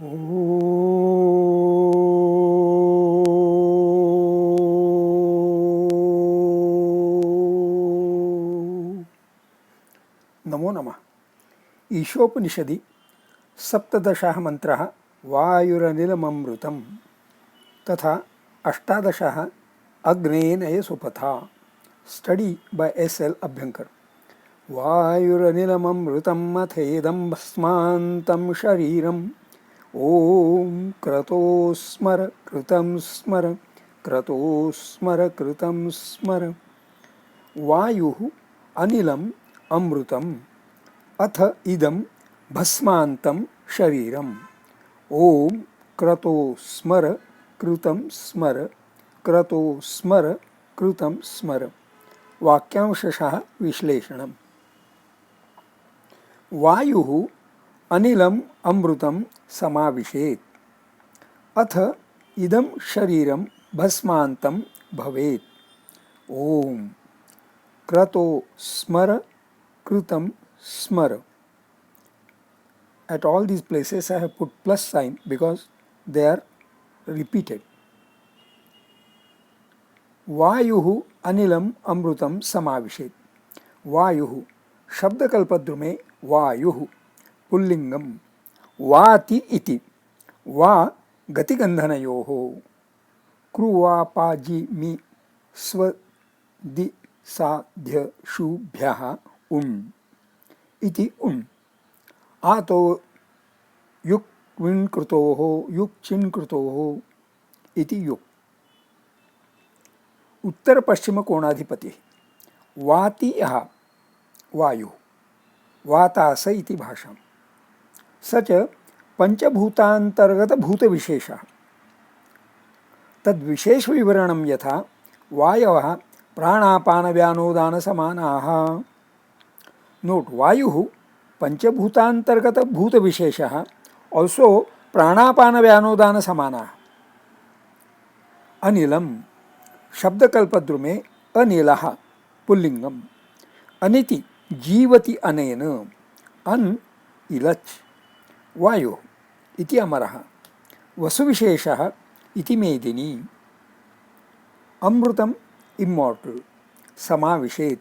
नमो नमः। ईशोपनिषदि सप्तदशः मंत्रः वायुरनिलममृतं तथा अष्टादशः अग्नेयसुपथा। Study by S L. अभ्यंकर। वायुरनिलममृतं अथेदं भस्मान्तं शरीरं ओम क्रतो स्मर कृतं स्मर क्रतो स्मर कृतं स्मर। वायुः अनिलम् अमृतम् अथ इदं भस्मान्तं शरीरम् ओम क्रतो स्मर कृतं स्मर क्रतो स्मर कृतं स्मर। वाक्यांशशः विश्लेषणम्। वायुः अनिलम् अमृतं समाविशेत् अथ इदं शरीरं भस्मान्तं भवेत् ओम क्रतो स्मर कृतं स्मर. At all these places I have put plus sign because they are repeated. वायुः अनिलम् अमृतं समाविशेत्। वायुः शब्दकल्पद्रु में वायुः पुल्लिंगम वाति इति। वा गतिगन्धनयोः क्रुवापाजिमि स्वदि साध्य शुभ्यः उन् इति उन्। आतो युक् विण्कृतोः युक् चिन्कृतोः इति युक्। उत्तर पश्चिम कोणाधिपति वाति यः वायुः वातास इति भाषाम्। स च पंचभूतान्तर्गत भूतविशेषः। तद्विशेषविवरणं यथा वायवः प्राणापानव्यानोदानसमानाः। नोट, वायुः पंचभूतान्तर्गत भूतविशेषः, also प्राणापानव्यानोदानसमानाः। अनिलम शब्दकल्पद्रु में अनिलः पुल्लिंगम अनिति जीवति अनेन अन इलच् वायुः इति अमरः वसुविशेषः इति मेदिनी। अमृतम इमॉर्टल समाविशेत्।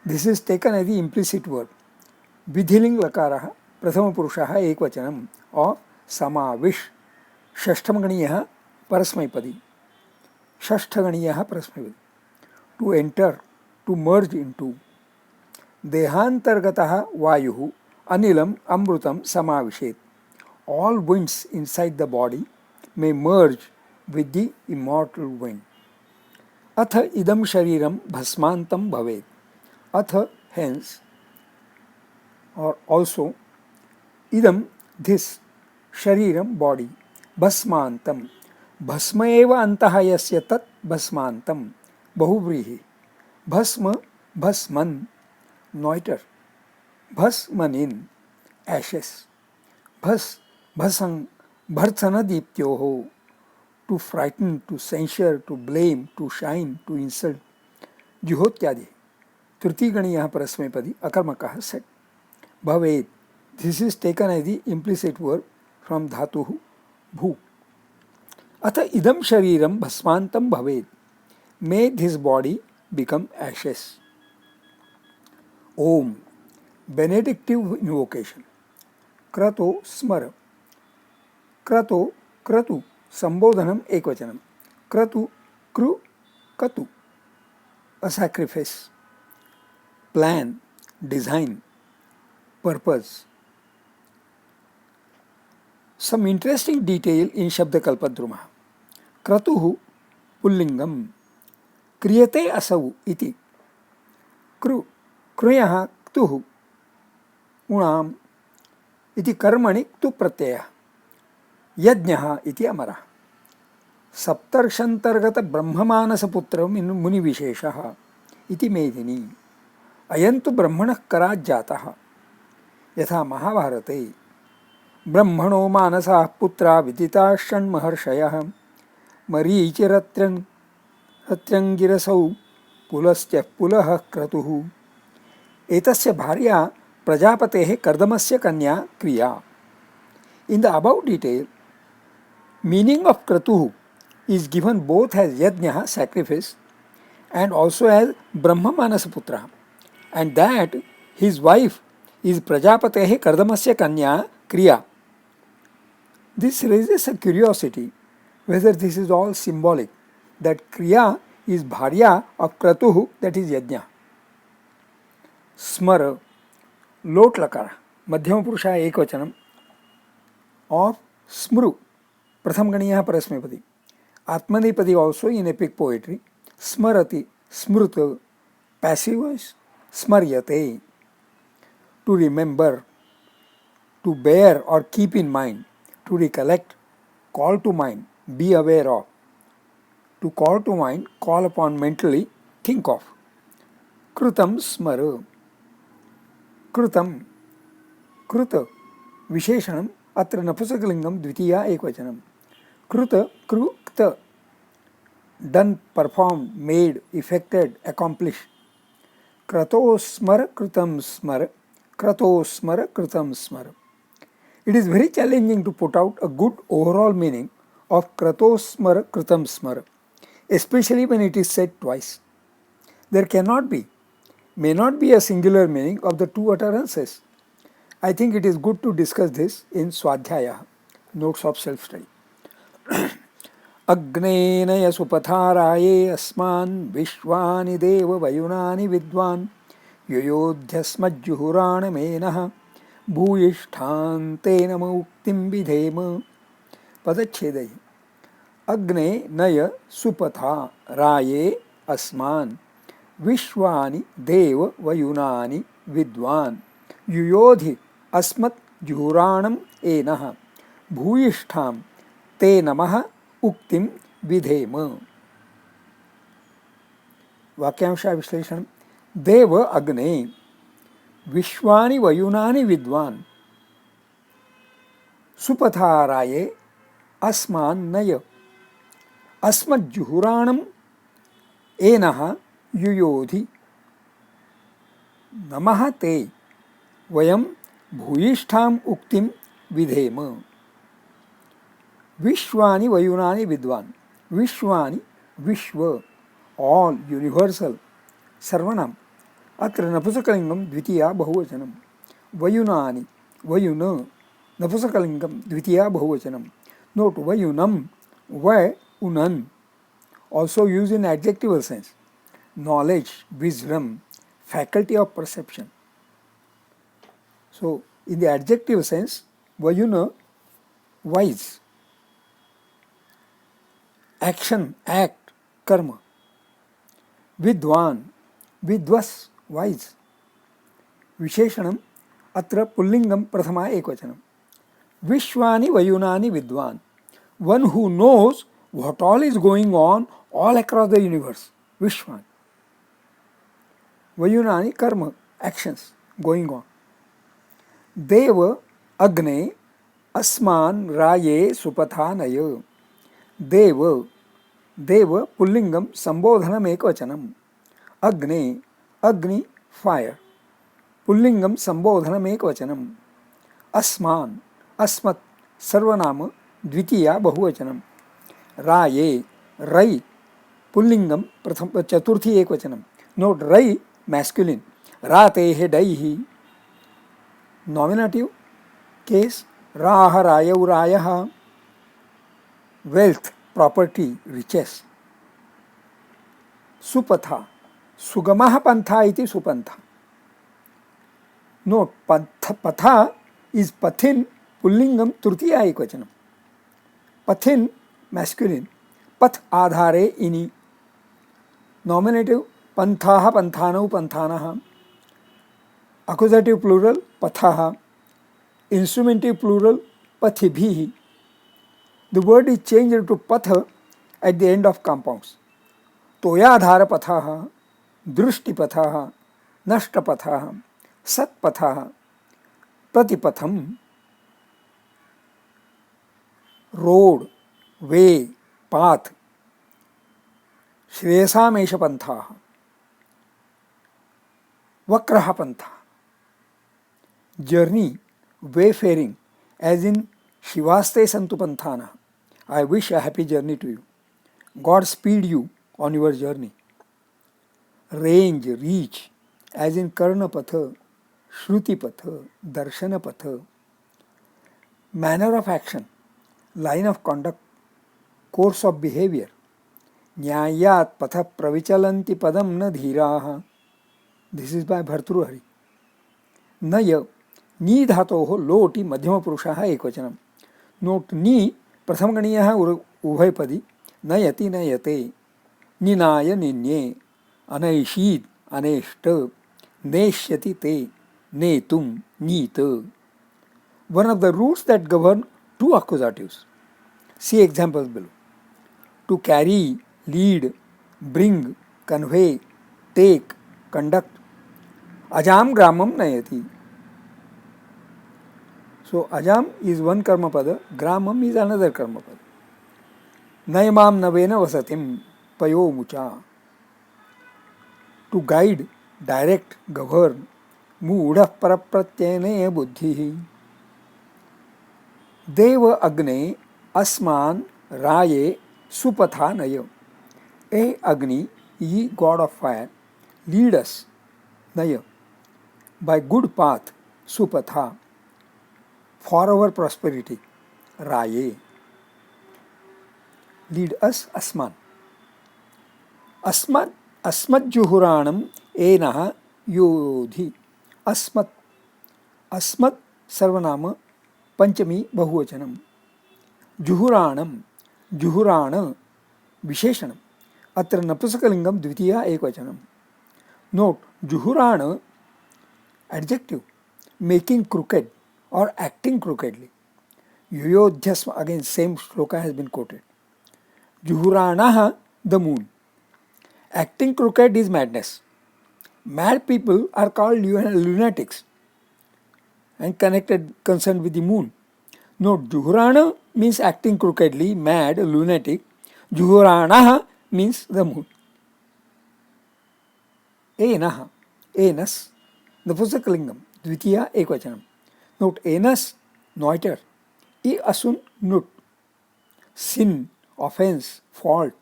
This is taken as the implicit verb. विधिलिंग लकारः प्रथमपुरुषः एकवचनम् ऑफ समाविश। षष्ठमगणीयः परस्मैपदी। षष्ठगणीयः परस्मैपदी। To enter, to merge into. देहांतर्गतः वायुः अनिलम् अमृतं समाविशेत्। All winds inside the body may merge with the immortal wind. अथ इदं शरीरं भस्मान्तं भवेत्। अथ hence or also idam this shariram body भस्मान्तं भस्म एव अन्तः यस्य तत् भस्मान्तं बहुव्रीहि। भस्म भस्मन् नॉइटर। भस्मनिन् ashes. भस भसं भर्त्सनदीप्त्योः to frighten, to censure, to blame, to shine, to insult. जुहोत्यादि। तृतीयगणीयः परस्मैपदी अकर्मकः सेट। भवेत्, this is taken as the implicit verb from धातुः भू। अथ इदं शरीरं भस्मान्तं भवेत्। May this body become ashes. ओम बेनेडिक्टिव इन्वोकेशन। क्रतो स्मर। क्रतो क्रतु संबोधनम एकवचनम। क्रतु कृ कतु a sacrifice. Plan design purpose. Some interesting detail in शब्दकल्पद्रुमः। क्रतुः पुल्लिंगम क्रियते असौ इति। कृ कृयः क्तुः उणाम् इति कर्मणि क्तु प्रत्ययः। यज्ञः इति अमरः। सप्तर्षन्तर्गत ब्रह्ममानसपुत्र मुनिविशेषः इति मेदिनी। अयं तु ब्रह्मणः करात् जातः। यथा महाभारते ब्रह्मणो मानसाः पुत्रा विदिताः षण्महर्षयः मरीचिरत्रङ्गिरसौ पुलश्च पुलः क्रतुः। एतस्य भार्या प्रजापतेः कर्दमस्य कन्या क्रिया। In the above detail, meaning of Kratuhu is given both as Yajna, sacrifice, and also as Brahma Manasaputra, and that his wife is Prajapatehe Kardamasya Kanya Kriya. This raises a curiosity whether this is all symbolic, that Kriya is Bharya of Kratuhu, that is Yajna. Smara, Lot Lakara, Madhyama Purusha Ekvachanam, of Smru, Pratham Ganiya Parasmepadi. Atmanepadi also in epic poetry. Smarati, Smruta, passive voice, Smaryate, to remember, to bear or keep in mind, to recollect, call to mind, be aware of. To call to mind, call upon mentally, think of. Krutam smara. Krutam, Kruta, Visheshanam, Atra Napusakalingam, Dvitiya Ekvachanam. Kruta, Krukta, done, performed, made, effected, accomplished. Krato smara, Krutam smara, Krato smara, Krutam smara. It is very challenging to put out a good overall meaning of Krato smara, Krutam smara, especially when it is said twice. There may not be a singular meaning of the two utterances. I think it is good to discuss this in Swadhyaya, notes of self-study. Agnenaya supatharaye asman vishwani deva vayunani vidwan yuyodhyasmajjuhurana menaha bhuyishthan muktim vidhema. Padachedai. Agne naya supatha raye asman Vishwani Deva Vayunani Vidwan Yuyodhi Asmat Juhuranam Enaha Bhuyishtham Te Namaha Uktim Vidhema. Vakyamsha Vishleshanam. Deva Agne Vishwani Vayunani Vidwan Supatharaye Asman Naya Asmat Juhuranam Enaha युयोधि नमः ते वयम भूयिष्ठाम उक्तिम विधेम. विश्वानि वयुनानि विद्वान. विश्वानि, विश्व, all, universal, सर्वनाम. अत्र नपुंसकलिंगम द्वितीया बहुवचनम. वयुनानि, वयुन, नपुंसकलिंगम द्वितीया बहुवचनम. Note vayunam, va, unan, also used in adjectival sense. Knowledge, wisdom, faculty of perception. So, in the adjective sense, vayuna, wise. Action, act, karma. Vidwan, vidvas, wise. Visheshanam, atra pullingam prathama ekvachanam. Vishwani vayunani vidwan. One who knows what all is going on all across the universe. Vishwan. Vayunani, karma, actions going on. Deva, Agne, Asman, Raye, Supathanaya. Deva, Deva, Pullingam, Sambodhanam Ekvachanam. Agne, Agni, fire. Pullingam, Sambodhanam Ekvachanam. Asman, Asmat, Sarvanama, Dvitiya, Bahuvachanam. Raye, Rai, Pullingam, Chaturthi Ekvachanam. Note, Rai, masculine. Ratehe daihi, nominative. Case, raha rayau rayaha, wealth, property, riches. Supatha, sugamaha pantha iti supantha. Note, patha is pathin, pullingam, trutiya ekvachanam. Pathin, masculine. Path adhare ini. Nominative, panthaha panthanau panthanaha. Accusative plural, pathaha. Instrumentive plural, pathibhihi. The word is changed to patha at the end of compounds. Toyadhara pathaha, drushti pathaha, nashta pathaha, sat pathaha, pratipatham. Road, way, path. Shreyasam panthaha. Vakraha pantha. Journey, wayfaring, as in शिवास्ते Santu पंथानः. I wish a happy journey to you. God speed you on your journey. Range, reach, as in Karnapatha, Shrutipatha, Darshanapatha. Manner of action, line of conduct, course of behavior. न्यायात् पथ प्रविचलन्ति पदम न धीराः. This is by Bhartrihari. नय नी धातोः लोटि मध्यमपुरुषः एकवचनं. नोट नी प्रथमगणीयः उभयपदी. नयति नयते, निनाय निन्ये, अनैषीत् अनेष्ट, नेष्यति ते, नेतुं नीत. One of the rules that govern two accusatives. See examples below. To carry, lead, bring, convey, take, conduct. Ajam gramam nayati. So ajam is one karma pada, gramam is another karma pada. Nayamam navena vasatim payo mucha. To guide, direct, govern. Mudha parapratyene buddhi. देव अग्ने अस्मान राये सुपथा नय. ए अग्नि, ye god of fire, lead us, naya, by good path, supatha, for our prosperity, raye, lead us, asman. Asmat, asmat juhuranam enah yodhi. Asmat, asmat sarvanama पंचमी बहुवचनम. जुहुराणम, जुहुराण विशेषणम. अत्र नपुंसकलिंगम द्वितीया एकवचनम. Note जुहुराण adjective making crooked or acting crookedly. Yuyodhyasva, again same shloka has been quoted. Juhuranaha, the moon. Acting crooked is madness. Mad people are called lunatics and concerned with the moon. Note, Juhurana means acting crookedly, mad, lunatic. Juhuranaha means the moon. Enaha, enas, Napusakalingam, Dvitiya ekvachanam. Note, enas, noiter. E asun nut. Sin, offense, fault,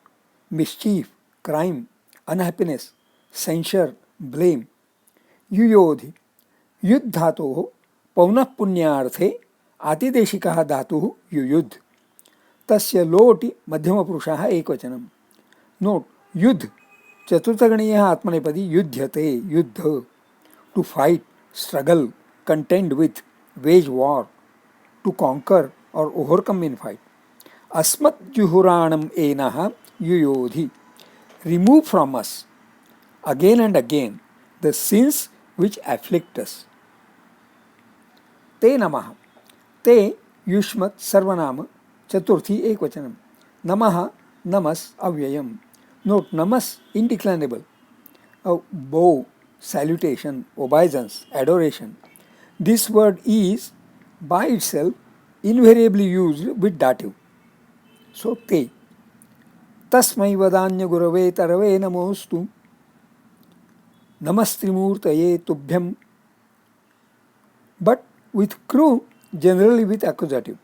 mischief, crime, unhappiness, censure, blame. Yuyodhi, युद्ध धातोः पौनः पुण्यार्थे आतिदेशिकः धातुः युयुद्ध. तस्य लोटि मध्यमपुरुषः एकवचनं. Note, युद्ध चतुर्थगणीयः आत्मनेपदी युध्यते, युद्ध. To fight, struggle, contend with, wage war, to conquer or overcome in fight. अस्मत् जुहुराणम एनः युयोधि. Remove from us again and again the sins which afflict us. ते नमः. ते युष्मत् सर्वनाम चतुर्थी एकवचनम. नमः, नमस् अव्ययम. नोट, नमस् indeclinable. A bow, salutation, obeisance, adoration. This word is by itself invariably used with dative. So te. तस्मै वदान्य गुरवे तरवे नमोस्तु. Namastrimurtaye tubhyam. But with crew, generally with accusative.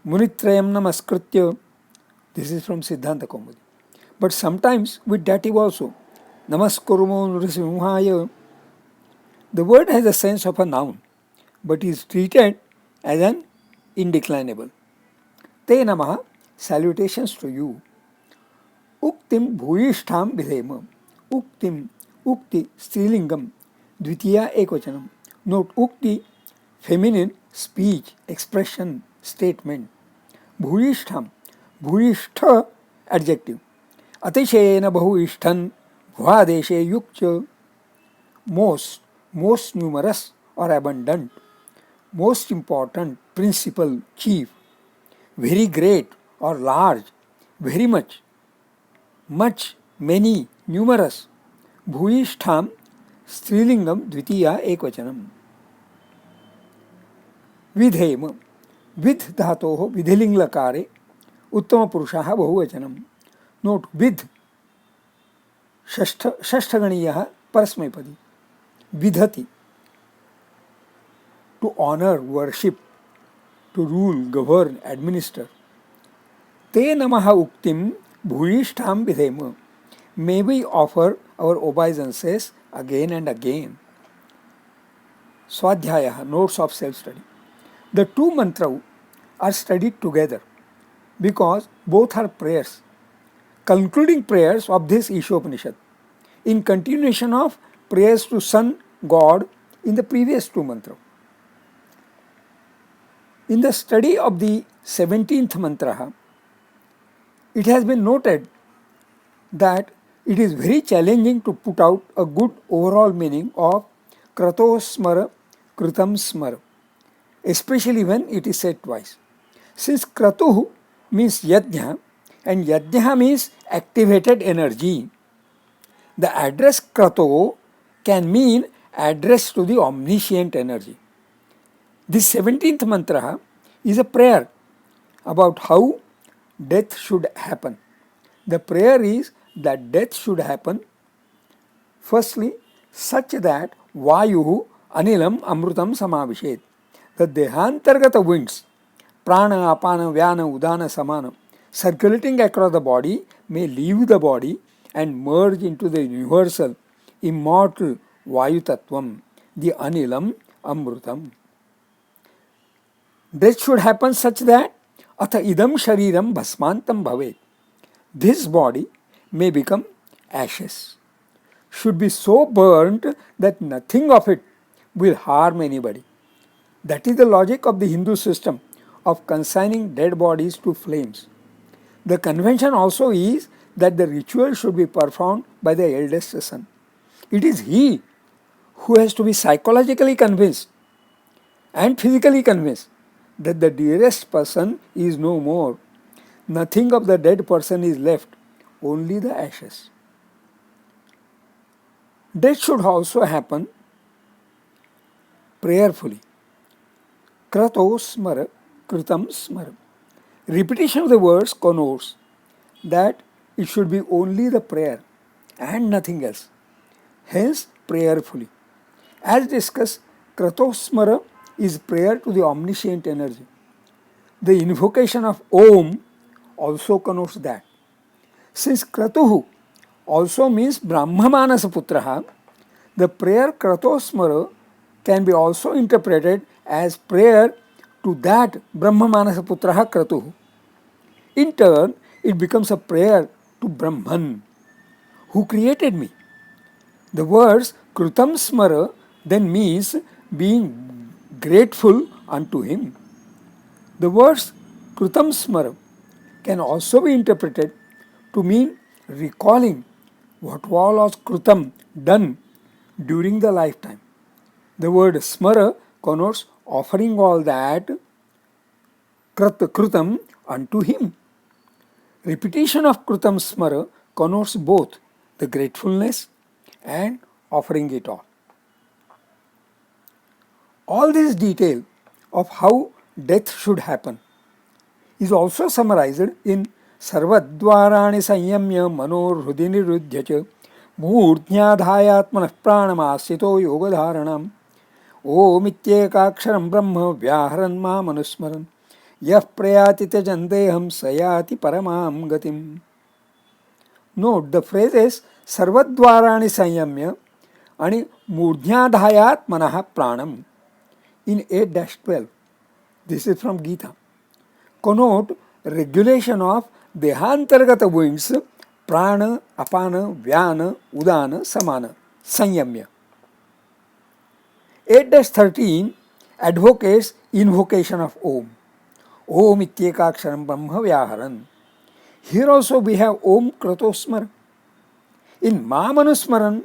Munitrayam namaskritya. This is from Siddhanta Kaumudi. But sometimes with dative also. Namaskurumo nrisimhaya. The word has a sense of a noun, but is treated as an indeclinable. Te namaha, salutations to you. Uktim bhuyishtham vidhema. Uktim, ukti, strilingam, dvitiya ekvachanam. Note, ukti, feminine, speech, expression, statement. Bhuyishtham, bhuyishtha, adjective. Atishayena bhuyishthan, bhvadeshe yukcha. Most, most numerous or abundant. Most important, principal, chief. Very great or large, very much. Much, many, numerous. Bhuyishtham, स्त्रीलिंगम द्वितीया एकवचनम. विधेम, विध धातोः विधिलिंग लकारे उत्तम पुरुषः बहुवचनम. Note, विध षष्ठगणीयः परस्मैपदी. विधति, to honour, worship, to rule, govern, administer. Te namaha uktim bhurishtham vidhema. May we offer our obeisances again and again. Swadhyaya, notes of self-study. The two mantras are studied together because both are prayers, concluding prayers of this Ishopanishad, in continuation of prayers to Sun God in the previous two mantras. In the study of the 17th mantra, it has been noted that it is very challenging to put out a good overall meaning of Krato Smara, Kritam Smara, especially when it is said twice. Since Kratuhu means Yajna and Yajna means activated energy, the address Krato can mean address to the omniscient energy. This 17th mantra is a prayer about how death should happen. The prayer is that death should happen, firstly, such that Vayu Anilam Amrutam Samavishet. The Dehantargata winds, Prana, Apana, Vyana, Udana, Samana, circulating across the body may leave the body and merge into the universal, immortal Vayu Tattvam, the Anilam Amrutam. Death should happen such that Atha idam shariram bhasmantam bhavet. This body may become ashes, should be so burnt that nothing of it will harm anybody. That is the logic of the Hindu system of consigning dead bodies to flames. The convention also is that the ritual should be performed by the eldest son. It is he who has to be psychologically convinced and physically convinced that the dearest person is no more. Nothing of the dead person is left, only the ashes. Death should also happen prayerfully. Krato smara, kritam smara. Repetition of the words connotes that it should be only the prayer and nothing else. Hence, prayerfully. As discussed, Krato smara is prayer to the omniscient energy. The invocation of Om also connotes that. Since Kratuhu also means Brahmamanasa Putraha, the prayer Kratosmara can be also interpreted as prayer to that Brahmamanasa Putraha Kratuhu. In turn, it becomes a prayer to Brahman, who created me. The words Krutam Smara then means being grateful unto him. The words Krutam Smara can also be interpreted to mean recalling what all was Krutam done during the lifetime. The word Smara connotes offering all that Krutam unto him. Repetition of Krutam Smara connotes both the gratefulness and offering it all. All this detail of how death should happen is also summarized in Sarvadvarani Sanyamya Manor Hrudinirudhya cha Murthyadhayatmanah Pranamasito Yogadharanam Om Ityekaksharam Brahma Vyaharan Ma Manusmaran Yah Prayati Tajandeham Sayati Paramam Gatim. Note the phrases Sarvadvarani Sanyamya and Murthyadhayatmanah Pranam in 8-12. This is from Gita. Connote regulation of Dehantargata winds, Prana, Apana, Vyana, Udana, Samana, Sanyamya. 8-13 advocates invocation of Om. Om Ityekaksharam Brahma Vyaharan. Here also we have Om Kratosmar. In Mam Anusmaran,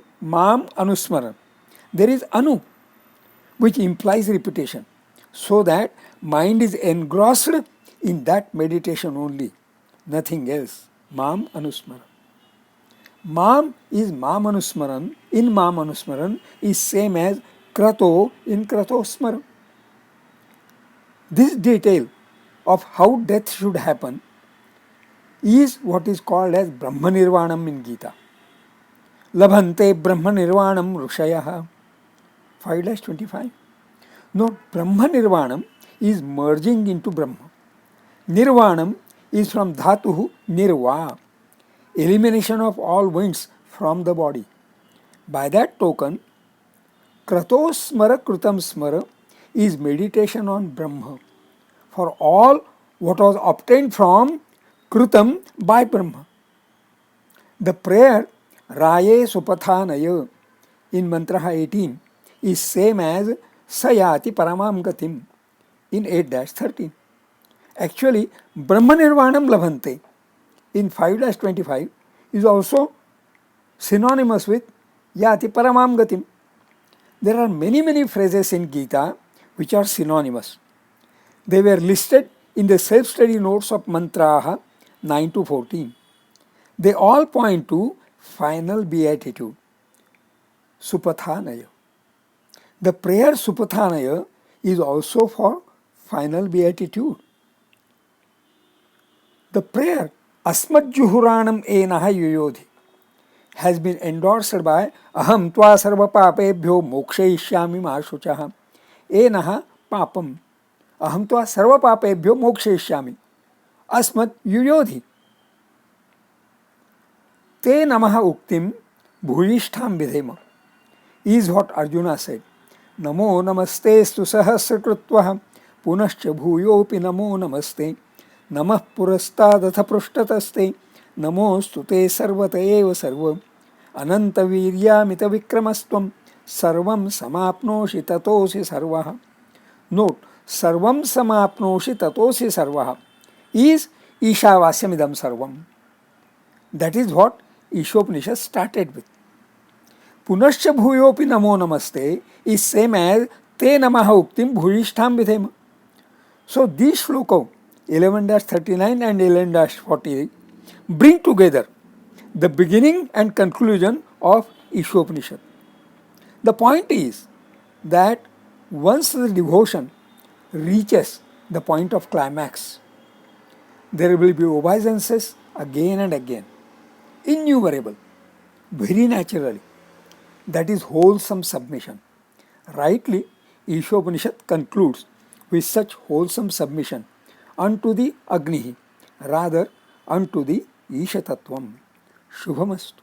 there is Anu, which implies repetition, so that mind is engrossed in that meditation only, nothing else. Mam Anusmaran. Mam is Mam Anusmaran. In Mam Anusmaran is same as Krato in Kratosmaran. This detail of how death should happen is what is called as Brahma Nirvanam in Gita. Labhante Brahma Nirvanam Rushayah. 5-25. Note, Brahma Nirvanam is merging into Brahma. Nirvanam is from dhatuhu nirva, elimination of all winds from the body. By that token, Kratosmara Krutam Smara is meditation on Brahma for all what was obtained from Krutam by Brahma. The prayer Raye Supathanaya in Mantra 18 is same as Sayati Paramam Gatim in 8-13. Actually, Brahma Nirvanam Labhante in 5-25 is also synonymous with Yati Paramam Gatim. There are many phrases in Gita which are synonymous. They were listed in the self-study notes of Mantraha 9-14. They all point to final beatitude, Supathanaya. The prayer Supathanaya is also for final beatitude. The prayer Asmadjuhuranam Enaha Yuyodhi has been endorsed by Aham Tva Sarva Papebhyo Mokshayishyami Mashuchaha Enaha Papam Aham Tva Sarva Papebhyo Mokshayishyami Asmad Yuyodhi Te Namaha Uktim Bhuyishtham Vidhema is what Arjuna said. Namo namastestu sahasrakritvaha punascha bhuyopi namo namaste namah purastadatha prushtathaste नमोस्तु ते सर्वत एव सर्वं अनंतवीर्यामित विक्रमस्त्वं सर्वं समाप्नोषि ततोऽसि सर्वः. Note, सर्वं समाप्नोषि ततोऽसि सर्वः is ईशावास्यमिदं सर्वं. That is what Ishopanishad started with. पुनश्च भूयोपि नमो नमस्ते is same as te namaha uktim bhuyishtham vidhema. So these shloka 11-39 and 11-40 bring together the beginning and conclusion of Ishopanishad. The point is that once the devotion reaches the point of climax, there will be obeisances again and again, innumerable, very naturally. That is wholesome submission. Rightly, Ishopanishad concludes with such wholesome submission unto the Agnihi, rather unto the Isha Tattvam. Shubhamastu.